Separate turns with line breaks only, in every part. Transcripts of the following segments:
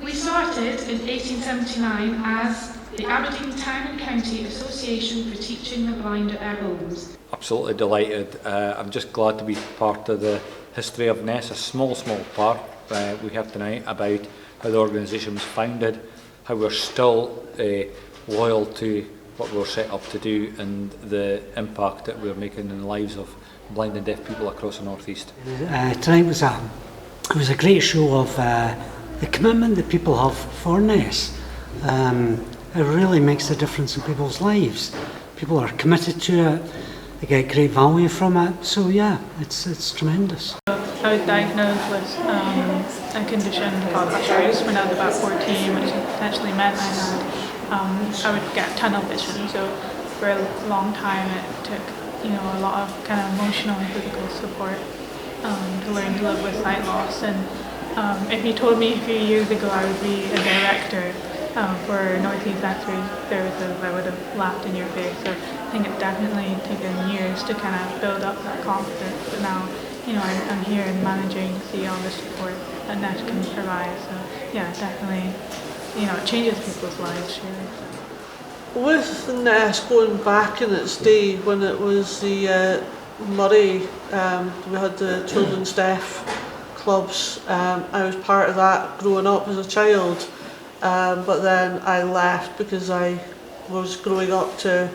We started in 1879 as the Aberdeen Town and County Association for Teaching the Blind at Their Homes.
Absolutely delighted. I'm just glad to be part of the history of NESS, a small part we have tonight about how the organisation was founded, how we're still loyal to what we were set up to do and the impact that we're making in the lives of blind and deaf people across the North East.
Tonight was a great show of the commitment that people have for NESS. It really makes a difference in people's lives. People are committed to it, they get great value from it, so yeah, it's tremendous.
I was diagnosed with a condition called Usher's when I was about 14, which essentially meant I would get tunnel vision. So for a long time it took a lot of kind of emotional and physical support to learn to live with sight loss. And if you told me a few years ago I would be a director for North East Sensory Services, I would have laughed in your face. So I think it's definitely taken years to kind of build up that confidence, but now I'm here and managing to see all the support that NESS can provide. So yeah, definitely, it changes people's lives, surely.
With NESS going back in its day when it was the Murray, we had the children's deaf clubs. I was part of that growing up as a child, but then I left because I was growing up to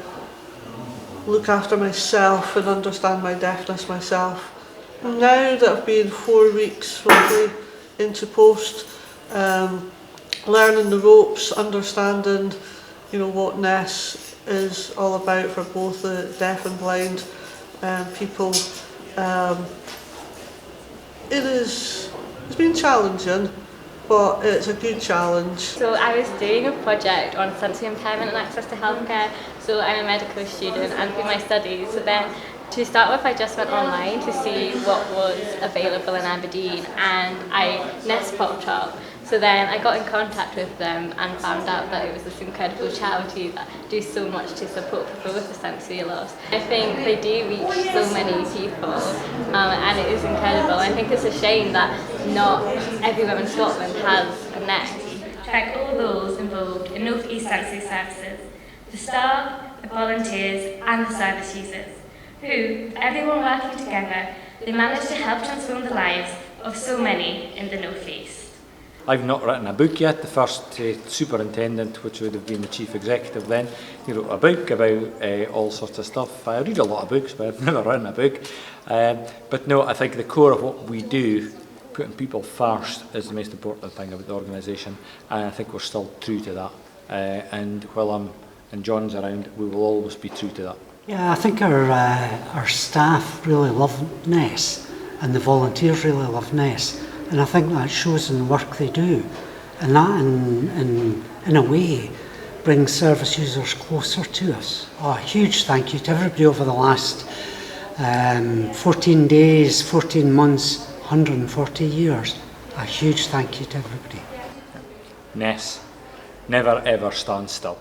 look after myself and understand my deafness myself. Now that I've been 4 weeks roughly into post, learning the ropes, understanding what NESS is all about for both the deaf and blind people, it's been challenging, but it's a good challenge.
So I was doing a project on sensory impairment and access to healthcare. So I'm a medical student, and through my studies, so then to start with I just went online to see what was available in Aberdeen, and NESS popped up. So then I got in contact with them and found out that it was this incredible charity that do so much to support people with the sensory loss. I think they do reach so many people, and it is incredible. I think it's a shame that not everywhere in Scotland has a NESS.
Thank all those involved in North East Sensory Services, the staff, the volunteers and the service users, who, everyone working together, they managed to help transform the lives of so many in the North East.
I've not written a book yet. The first superintendent, which would have been the chief executive then, he wrote a book about all sorts of stuff. I read a lot of books, but I've never written a book. But no, I think the core of what we do, putting people first, is the most important thing about the organisation, and I think we're still true to that. And while I'm and John's around, we will always be true to that.
Yeah, I think our staff really love NESS, and the volunteers really love NESS. And I think that shows in the work they do. And that, in a way, brings service users closer to us. A huge thank you to everybody over the last 14 days, 14 months, 140 years. A huge thank you to everybody.
NESS, never ever stand still.